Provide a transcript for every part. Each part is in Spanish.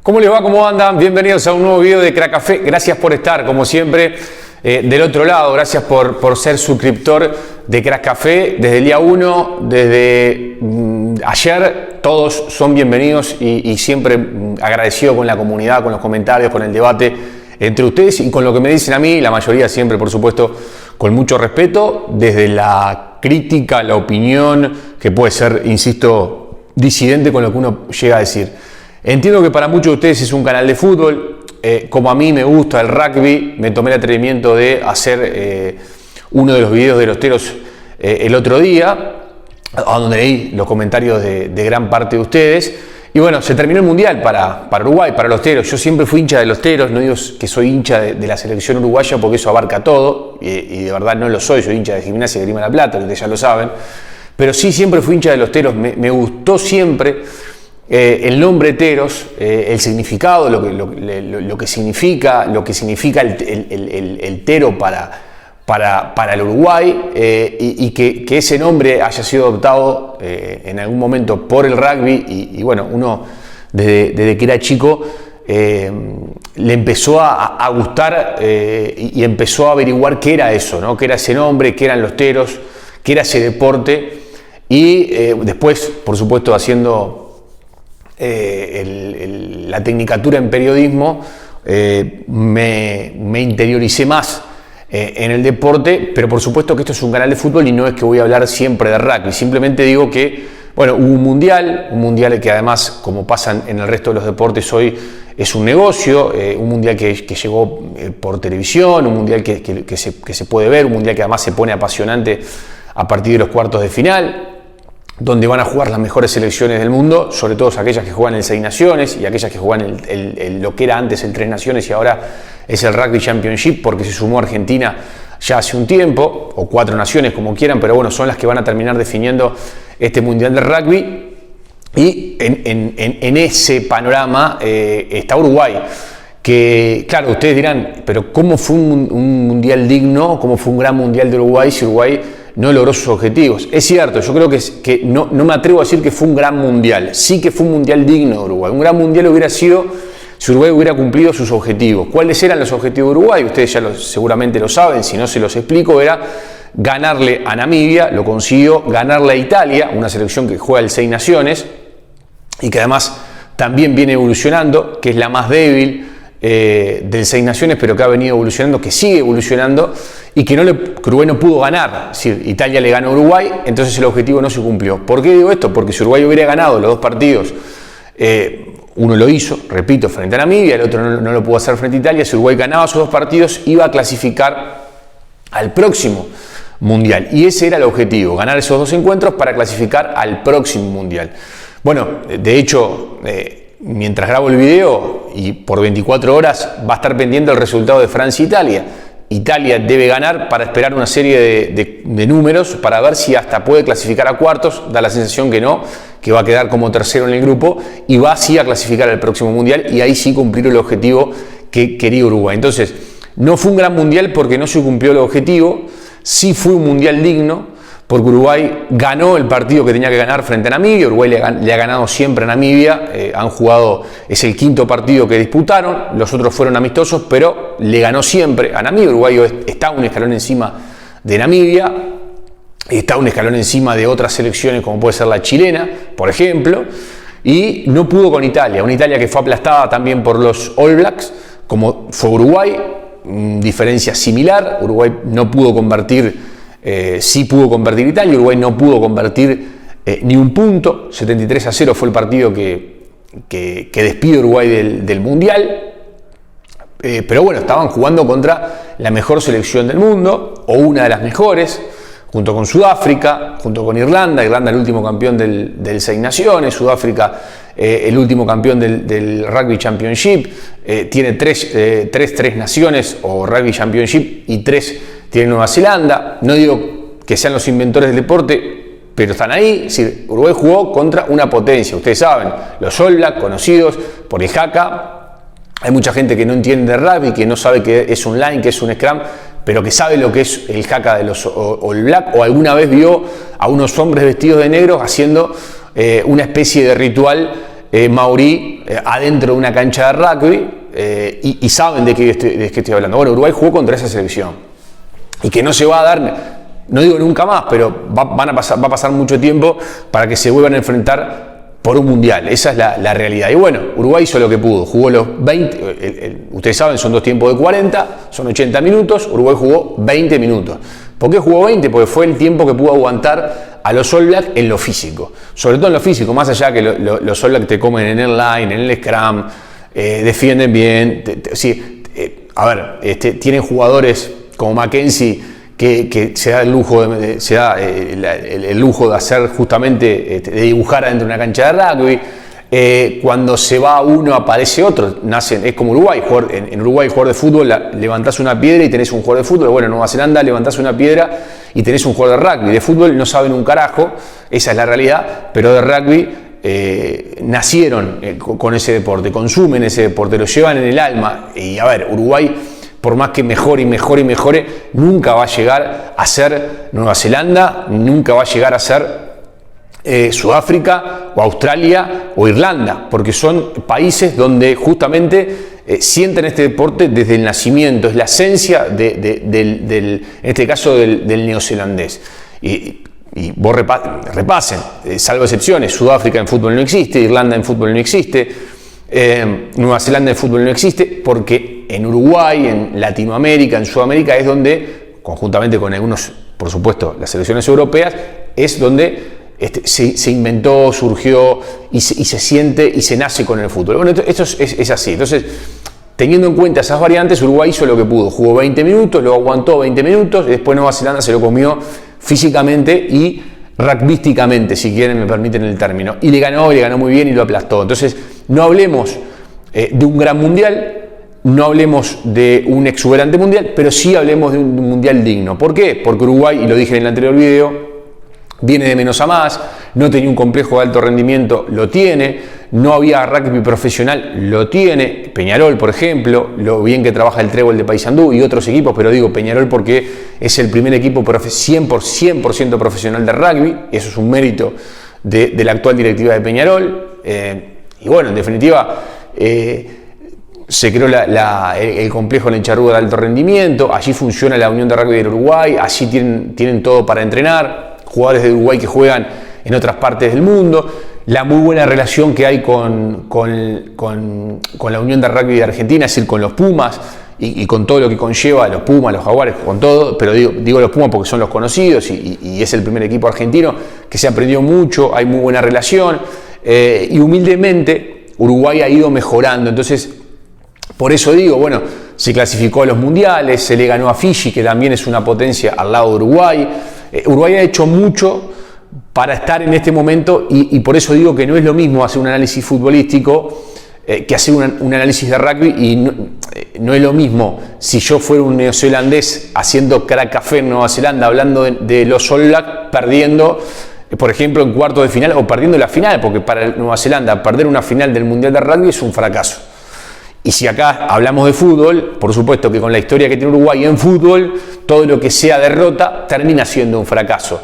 ¿Cómo les va? ¿Cómo andan? Bienvenidos a un nuevo video de Crack Café. Gracias por estar, como siempre, del otro lado. Gracias por ser suscriptor de Crack Café. Desde el día 1, desde ayer, todos son bienvenidos y siempre agradecido con la comunidad, con los comentarios, con el debate entre ustedes y con lo que me dicen a mí. La mayoría siempre, por supuesto, con mucho respeto, desde la crítica, la opinión, que puede ser, insisto, disidente con lo que uno llega a decir. Entiendo que para muchos de ustedes es un canal de fútbol, como a mí me gusta el rugby, me tomé el atrevimiento de hacer uno de los videos de los teros el otro día, a donde leí los comentarios de gran parte de ustedes. Y bueno, se terminó el Mundial para Uruguay, para los teros. Yo siempre fui hincha de los teros, no digo que soy hincha de la selección uruguaya porque eso abarca todo, y de verdad no lo soy hincha de Gimnasia de Grima de la Plata, ustedes ya lo saben, pero sí siempre fui hincha de los teros, me gustó siempre el nombre teros, el significado, lo que significa el tero para el Uruguay, y que ese nombre haya sido adoptado en algún momento por el rugby, y bueno, uno desde que era chico le empezó a gustar y empezó a averiguar qué era eso, ¿no? Qué era ese nombre, qué eran los teros, qué era ese deporte, y después, por supuesto, haciendo la tecnicatura en periodismo, me interioricé más en el deporte, pero por supuesto que esto es un canal de fútbol y no es que voy a hablar siempre de rugby, simplemente digo que, bueno, hubo un mundial que además, como pasa en el resto de los deportes hoy, es un negocio, un mundial que llegó por televisión, un mundial que se puede ver, un mundial que además se pone apasionante a partir de los cuartos de final, donde van a jugar las mejores selecciones del mundo, sobre todo aquellas que juegan el Seis Naciones y aquellas que juegan lo que era antes el Tres Naciones y ahora es el Rugby Championship, porque se sumó Argentina ya hace un tiempo, o Cuatro Naciones, como quieran, pero bueno, son las que van a terminar definiendo este Mundial de Rugby. Y en ese panorama está Uruguay, que claro, ustedes dirán, pero ¿cómo fue un Mundial digno? ¿Cómo fue un gran Mundial de Uruguay si Uruguay no logró sus objetivos? Es cierto, yo creo que no me atrevo a decir que fue un gran mundial, sí que fue un mundial digno de Uruguay. Un gran mundial hubiera sido si Uruguay hubiera cumplido sus objetivos. ¿Cuáles eran los objetivos de Uruguay? Ustedes ya seguramente lo saben, si no se los explico. Era ganarle a Namibia, lo consiguió, ganarle a Italia, una selección que juega el Seis Naciones y que además también viene evolucionando, que es la más débil del Seis Naciones, pero que ha venido evolucionando, que sigue evolucionando y que Uruguay no pudo ganar. Es decir, Italia le ganó a Uruguay, entonces el objetivo no se cumplió. ¿Por qué digo esto? Porque si Uruguay hubiera ganado los dos partidos, uno lo hizo, repito, frente a Namibia, el otro no lo pudo hacer frente a Italia. Si Uruguay ganaba esos dos partidos, iba a clasificar al próximo Mundial. Y ese era el objetivo, ganar esos dos encuentros para clasificar al próximo Mundial. Bueno, de hecho, mientras grabo el video y por 24 horas va a estar pendiente el resultado de Francia-Italia. Italia debe ganar para esperar una serie de números para ver si hasta puede clasificar a cuartos. Da la sensación que no, que va a quedar como tercero en el grupo y va así a clasificar al próximo Mundial y ahí sí cumplir el objetivo que quería Uruguay. Entonces, no fue un gran Mundial porque no se cumplió el objetivo, sí fue un Mundial digno, porque Uruguay ganó el partido que tenía que ganar frente a Namibia. Uruguay le ha ganado siempre a Namibia, han jugado, es el quinto partido que disputaron, los otros fueron amistosos, pero le ganó siempre a Namibia. Uruguay está un escalón encima de Namibia, está un escalón encima de otras selecciones como puede ser la chilena, por ejemplo, y no pudo con Italia, una Italia que fue aplastada también por los All Blacks, como fue Uruguay, diferencia similar. Uruguay no pudo convertir, sí pudo convertir Italia, Uruguay no pudo convertir ni un punto. 73-0 fue el partido que despide Uruguay del Mundial, pero bueno, estaban jugando contra la mejor selección del mundo, o una de las mejores, junto con Sudáfrica, junto con Irlanda el último campeón del Seis Naciones, Sudáfrica el último campeón del Rugby Championship, tiene tres naciones o Rugby Championship y 3 tiene Nueva Zelanda. No digo que sean los inventores del deporte, pero están ahí. Es decir, Uruguay jugó contra una potencia, ustedes saben, los All Blacks, conocidos por el haka. Hay mucha gente que no entiende de rugby, que no sabe qué es un line, qué es un scrum, pero que sabe lo que es el haka de los All Blacks, o alguna vez vio a unos hombres vestidos de negro haciendo una especie de ritual maorí adentro de una cancha de rugby y saben de qué estoy hablando. Bueno, Uruguay jugó contra esa selección y que no se va a dar, no digo nunca más, pero va a pasar mucho tiempo para que se vuelvan a enfrentar por un mundial. Esa es la realidad. Y bueno, Uruguay hizo lo que pudo, jugó los 20, ustedes saben, son 2 tiempos de 40, son 80 minutos, Uruguay jugó 20 minutos. ¿Por qué jugó 20? Porque fue el tiempo que pudo aguantar a los All Black en lo físico, sobre todo en lo físico, más allá que los All Black te comen en el line, en el scrum, defienden bien, tienen jugadores como Mackenzie que se da el lujo el lujo de hacer justamente, de dibujar adentro de una cancha de rugby. Cuando se va uno aparece otro, es como Uruguay, en Uruguay jugador de fútbol, levantás una piedra y tenés un jugador de fútbol. Bueno, en Nueva Zelanda levantás una piedra y tenés un jugador de rugby. De fútbol no saben un carajo, esa es la realidad, pero de rugby nacieron con ese deporte, consumen ese deporte, lo llevan en el alma. Y a ver, Uruguay, por más que mejore y mejore y mejore, nunca va a llegar a ser Nueva Zelanda, nunca va a llegar a ser Sudáfrica o Australia o Irlanda, porque son países donde justamente sienten este deporte desde el nacimiento, es la esencia en este caso del neozelandés. Y vos repasen, salvo excepciones, Sudáfrica en fútbol no existe, Irlanda en fútbol no existe, Nueva Zelanda en fútbol no existe, porque en Uruguay, en Latinoamérica, en Sudamérica es donde, conjuntamente con algunos, por supuesto, las selecciones europeas, es donde se inventó, surgió y se siente y se nace con el fútbol. Bueno, esto es así. Entonces, teniendo en cuenta esas variantes, Uruguay hizo lo que pudo. Jugó 20 minutos, luego aguantó 20 minutos y después Nueva Zelanda se lo comió físicamente y rugbyísticamente, si quieren, me permiten el término. Y le ganó muy bien y lo aplastó. Entonces, no hablemos de un gran mundial, no hablemos de un exuberante mundial, pero sí hablemos de un mundial digno. ¿Por qué? Porque Uruguay, y lo dije en el anterior video, viene de menos a más, no tenía un complejo de alto rendimiento, lo tiene, no había rugby profesional, lo tiene, Peñarol por ejemplo, lo bien que trabaja el Trébol de Paysandú y otros equipos, pero digo Peñarol porque es el primer equipo 100% profesional de rugby, eso es un mérito de la actual directiva de Peñarol, y bueno, en definitiva, se creó el complejo en el Charrúa de alto rendimiento, allí funciona la Unión de Rugby del Uruguay, allí tienen todo para entrenar, jugadores de Uruguay que juegan en otras partes del mundo, la muy buena relación que hay con la Unión de Rugby de Argentina, es decir, con los Pumas y con todo lo que conlleva los Pumas, los Jaguares, con todo, pero digo los Pumas porque son los conocidos y es el primer equipo argentino que se aprendió mucho, hay muy buena relación y humildemente Uruguay ha ido mejorando. Entonces, por eso digo, bueno, se clasificó a los mundiales, se le ganó a Fiji, que también es una potencia al lado de Uruguay. Uruguay ha hecho mucho para estar en este momento y por eso digo que no es lo mismo hacer un análisis futbolístico que hacer un análisis de rugby y no es lo mismo si yo fuera un neozelandés haciendo crack café en Nueva Zelanda hablando de los All Black perdiendo, por ejemplo, en cuartos de final o perdiendo la final, porque para Nueva Zelanda perder una final del Mundial de Rugby es un fracaso. Y si acá hablamos de fútbol, por supuesto que con la historia que tiene Uruguay en fútbol, todo lo que sea derrota termina siendo un fracaso,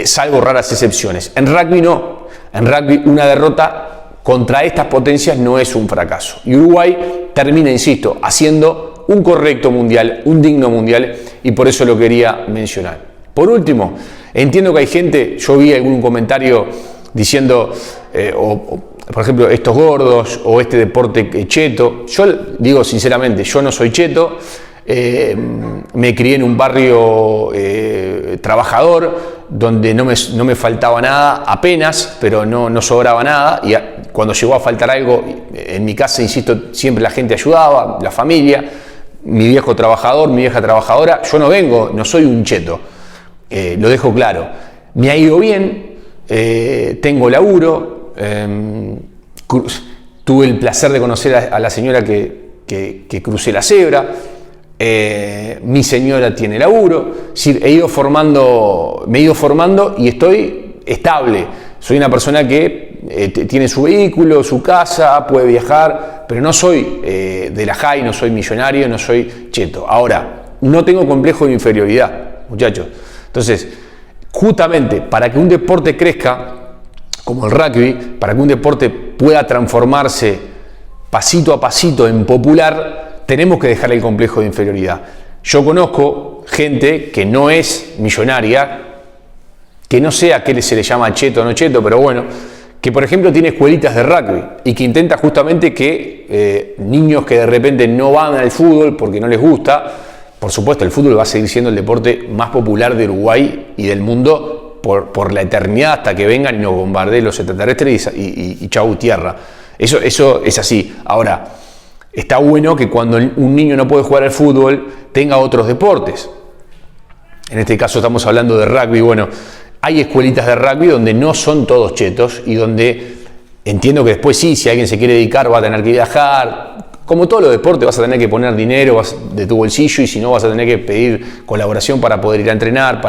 salvo raras excepciones. En rugby no, en rugby una derrota contra estas potencias no es un fracaso. Y Uruguay termina, insisto, haciendo un correcto mundial, un digno mundial, y por eso lo quería mencionar. Por último, entiendo que hay gente, yo vi algún comentario diciendo, por ejemplo, estos gordos o este deporte cheto. Yo digo sinceramente, yo no soy cheto, me crié en un barrio trabajador donde no me faltaba nada apenas, pero no sobraba nada, y cuando llegó a faltar algo, en mi casa, insisto, siempre la gente ayudaba, la familia, mi viejo trabajador, mi vieja trabajadora. Yo no soy un cheto, lo dejo claro. Me ha ido bien, tengo laburo. Tuve el placer de conocer a la señora que crucé la cebra, mi señora tiene laburo, es decir, me he ido formando y estoy estable. Soy una persona que tiene su vehículo, su casa, puede viajar, pero no soy de la high, no soy millonario, no soy cheto. Ahora, no tengo complejo de inferioridad, muchachos. Entonces, justamente para que un deporte crezca, como el rugby, para que un deporte pueda transformarse pasito a pasito en popular, tenemos que dejar el complejo de inferioridad. Yo conozco gente que no es millonaria, que no sé a qué se le llama cheto o no cheto, pero bueno, que por ejemplo tiene escuelitas de rugby y que intenta justamente que niños que de repente no van al fútbol porque no les gusta, por supuesto el fútbol va a seguir siendo el deporte más popular de Uruguay y del mundo por la eternidad hasta que vengan y nos bombardeen los extraterrestres y chau tierra. Eso es así. Ahora, está bueno que cuando un niño no puede jugar al fútbol tenga otros deportes. En este caso estamos hablando de rugby. Bueno, hay escuelitas de rugby donde no son todos chetos y donde entiendo que después sí, si alguien se quiere dedicar va a tener que viajar. Como todos los deportes vas a tener que poner dinero de tu bolsillo y si no vas a tener que pedir colaboración para poder ir a entrenar.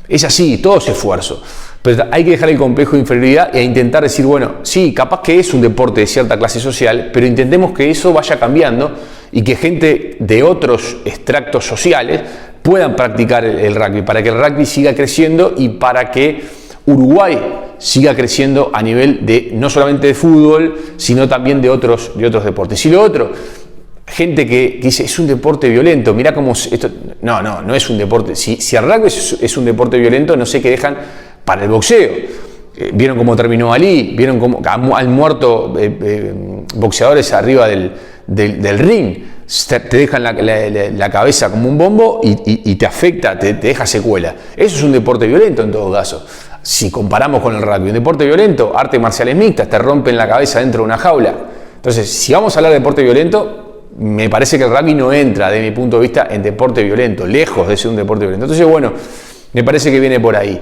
Es así, todo es esfuerzo. Pero hay que dejar el complejo de inferioridad e intentar decir, bueno, sí, capaz que es un deporte de cierta clase social, pero intentemos que eso vaya cambiando y que gente de otros extractos sociales puedan practicar el rugby, para que el rugby siga creciendo y para que Uruguay siga creciendo a nivel de no solamente de fútbol, sino también de otros deportes. Y lo otro, gente que dice, es un deporte violento, mirá cómo esto... No es un deporte. Si el rugby es un deporte violento, no sé qué dejan para el boxeo. Vieron cómo terminó Ali, vieron cómo han muerto boxeadores arriba del ring. Te dejan la cabeza como un bombo y te afecta, te deja secuela. Eso es un deporte violento en todo caso. Si comparamos con el rugby, un deporte violento, artes marciales mixtas, te rompen la cabeza dentro de una jaula. Entonces, si vamos a hablar de deporte violento, me parece que el rugby no entra, de mi punto de vista, en deporte violento, lejos de ser un deporte violento. Entonces, bueno, me parece que viene por ahí.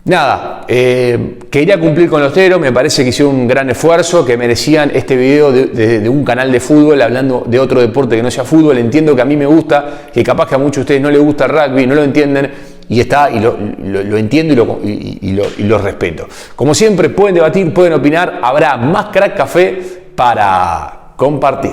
Nada, quería cumplir con los teros, me parece que hicieron un gran esfuerzo, que merecían este video de un canal de fútbol hablando de otro deporte que no sea fútbol. Entiendo que a mí me gusta, que capaz que a muchos de ustedes no les gusta el rugby, no lo entienden, y lo entiendo y lo respeto. Como siempre, pueden debatir, pueden opinar, habrá más Crack Café para compartir.